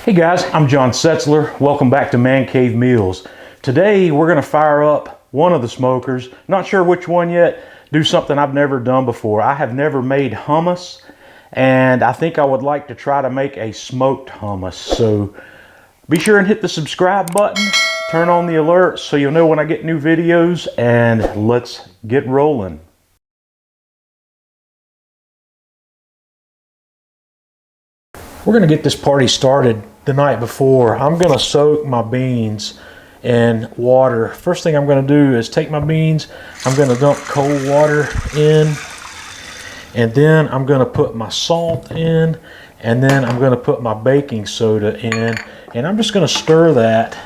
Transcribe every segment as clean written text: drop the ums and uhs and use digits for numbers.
Hey guys, I'm John Setzler. Welcome back to Man Cave Meals. Today we're going to fire up one of the smokers. Not sure which one yet. Do something I've never done before. I have never made hummus, and I think I would like to try to make a smoked hummus. So be sure and hit the subscribe button, turn on the alerts so you'll know when I get new videos, and let's get rolling. We're going to get this party started the night before. I'm going to soak my beans in water. First thing I'm going to do is take my beans, I'm going to dump cold water in, and then I'm going to put my salt in, and then I'm going to put my baking soda in, and I'm just going to stir that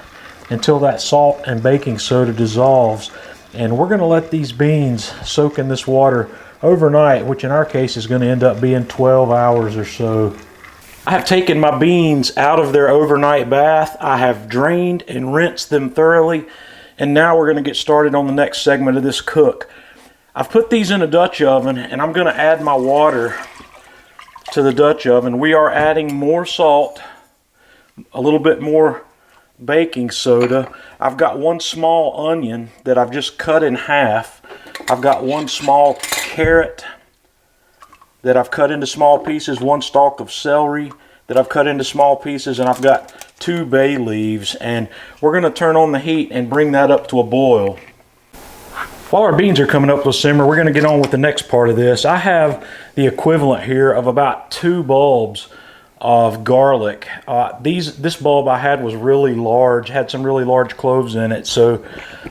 until that salt and baking soda dissolves. And we're going to let these beans soak in this water overnight, which in our case is going to end up being 12 hours or so. I have taken my beans out of their overnight bath. I have drained and rinsed them thoroughly, and now we're going to get started on the next segment of this cook. I've put these in a Dutch oven, and I'm going to add my water to the Dutch oven. We are adding more salt, a little bit more baking soda. I've got one small onion that I've just cut in half. I've got one small carrot that I've cut into small pieces, one stalk of celery that I've cut into small pieces, and I've got 2 bay leaves, and we're going to turn on the heat and bring that up to a boil. While our beans are coming up to a simmer, we're going to get on with the next part of this. I have the equivalent here of about 2 bulbs of garlic. This bulb I had was really large, had some really large cloves in it, so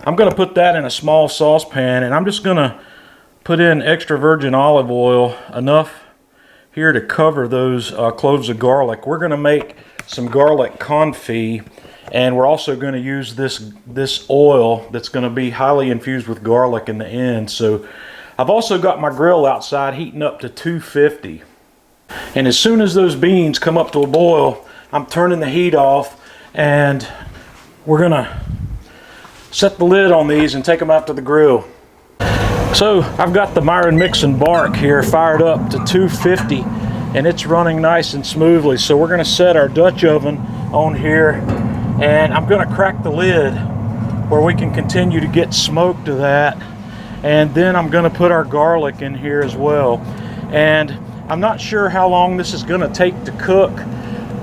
I'm going to put that in a small saucepan, and I'm just going to put in extra virgin olive oil, enough here to cover those cloves of garlic. We're going to make some garlic confit, and we're also going to use this oil that's going to be highly infused with garlic in the end. So I've also got my grill outside heating up to 250. And as soon as those beans come up to a boil, I'm turning the heat off, and we're going to set the lid on these and take them out to the grill. So I've got the Myron Mixon bark here fired up to 250, and it's running nice and smoothly. So we're going to set our Dutch oven on here, and I'm going to crack the lid where we can continue to get smoke to that. And then I'm going to put our garlic in here as well. And I'm not sure how long this is going to take to cook.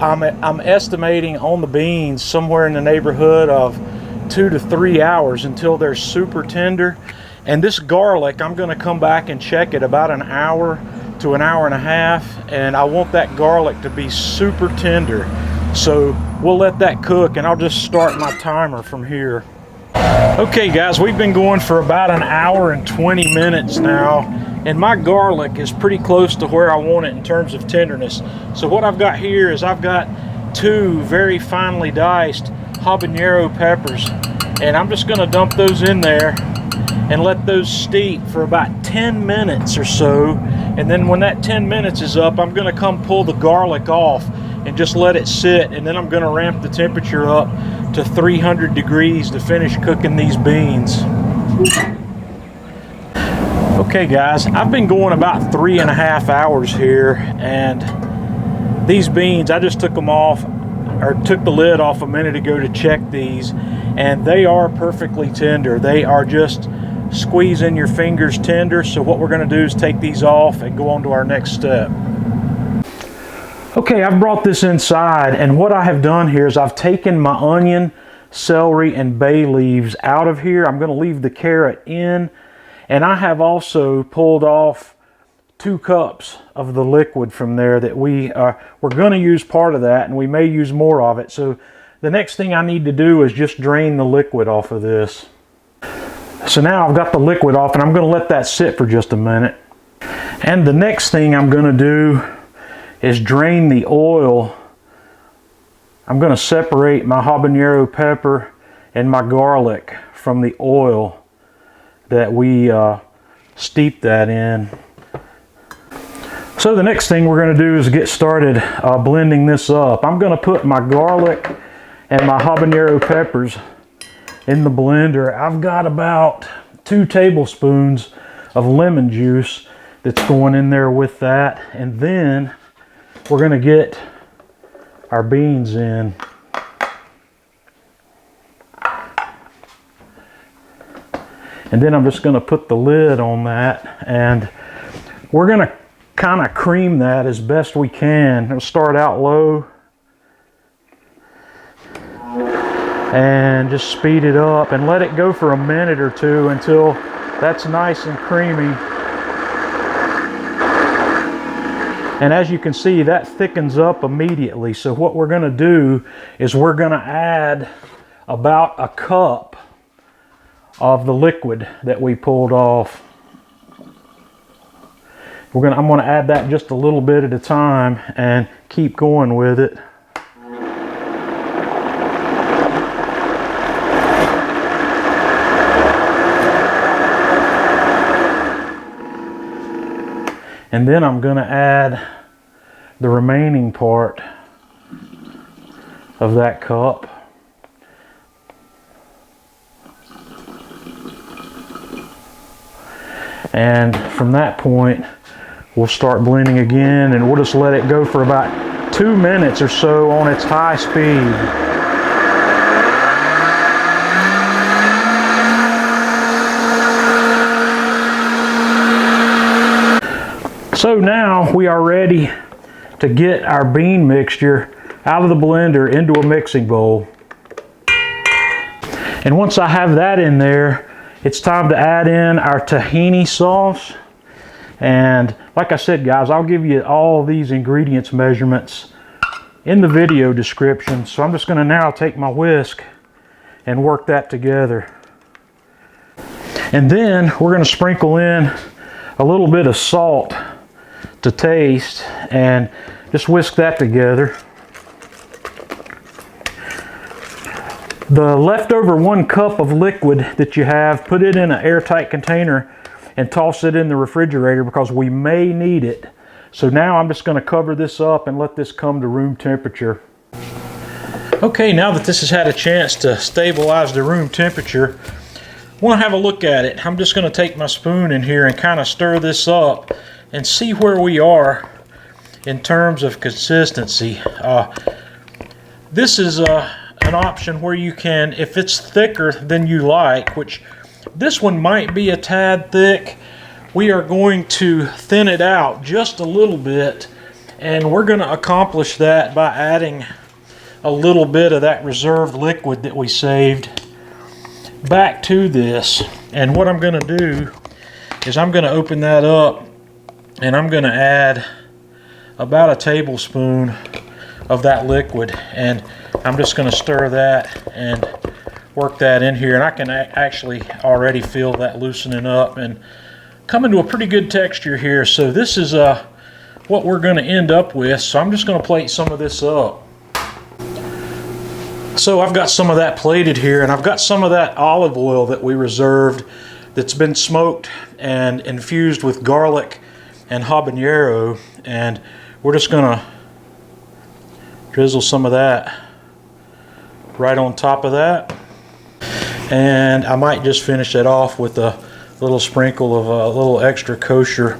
I'm estimating on the beans somewhere in the neighborhood of 2 to 3 hours until they're super tender. And this garlic, I'm going to come back and check it about an hour to an hour and a half, and I want that garlic to be super tender. So we'll let that cook, and I'll just start my timer from here. Okay guys, we've been going for about an hour and 20 minutes now, and my garlic is pretty close to where I want it in terms of tenderness. So what I've got here is I've got 2 very finely diced habanero peppers, and I'm just going to dump those in there and let those steep for about 10 minutes or so. And then when that 10 minutes is up, I'm going to come pull the garlic off and just let it sit, and then I'm going to ramp the temperature up to 300 degrees to finish cooking these beans. Okay guys, I've been going about 3.5 hours here, and these beans, I just took them off, or took the lid off a minute ago to check these, and they are perfectly tender. They are just squeeze in your fingers tender. So what we're going to do is take these off and go on to our next step. Okay, I've brought this inside, and what I have done here is I've taken my onion, celery, and bay leaves out of here. I'm going to leave the carrot in, and I have also pulled off 2 cups of the liquid from there that we're going to use part of that, and we may use more of it. So the next thing I need to do is just drain the liquid off of this. So now I've got the liquid off, and I'm going to let that sit for just a minute. And the next thing I'm going to do is drain the oil. I'm going to separate my habanero pepper and my garlic from the oil that we steeped that in. So the next thing we're going to do is get started blending this up. I'm going to put my garlic and my habanero peppers in the blender. I've got about 2 tablespoons of lemon juice that's going in there with that, and then we're going to get our beans in. And then I'm just going to put the lid on that, and we're going to kind of cream that as best we can. We'll start out low and just speed it up and let it go for a minute or two until that's nice and creamy. And as you can see, that thickens up immediately. So what we're going to do is we're going to add about a cup of the liquid that we pulled off. I'm going to add that just a little bit at a time and keep going with it. And then I'm going to add the remaining part of that cup. And from that point, we'll start blending again, and we'll just let it go for about 2 minutes or so on its high speed. So now we are ready to get our bean mixture out of the blender into a mixing bowl. And once I have that in there, it's time to add in our tahini sauce. And like I said, guys, I'll give you all these ingredients measurements in the video description. So I'm just going to now take my whisk and work that together. And then we're going to sprinkle in a little bit of salt to taste and just whisk that together. The leftover 1 cup of liquid that you have, put it in an airtight container and toss it in the refrigerator because we may need it. So now I'm just going to cover this up and let this come to room temperature. Okay, now that this has had a chance to stabilize to room temperature, I want to have a look at it. I'm just going to take my spoon in here and kind of stir this up and see where we are in terms of consistency. This is an option where you can, if it's thicker than you like, which this one might be a tad thick, we are going to thin it out just a little bit, and we're going to accomplish that by adding a little bit of that reserved liquid that we saved back to this. And what I'm going to do is I'm going to open that up, and I'm going to add about a tablespoon of that liquid, and I'm just going to stir that and work that in here. And I can actually already feel that loosening up and coming to a pretty good texture here. So this is what we're going to end up with. So I'm just going to plate some of this up. So I've got some of that plated here, and I've got some of that olive oil that we reserved that's been smoked and infused with garlic and habanero, and we're just going to drizzle some of that right on top of that. And I might just finish it off with a little sprinkle of a little extra kosher,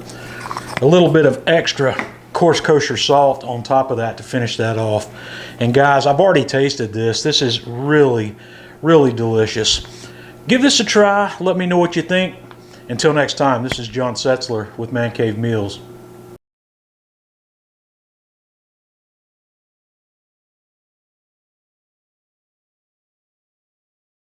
a little bit of extra coarse kosher salt on top of that to finish that off. And guys, I've already tasted this. This is really, really delicious. Give this a try. Let me know what you think. Until next time, this is John Setzler with Man Cave Meals.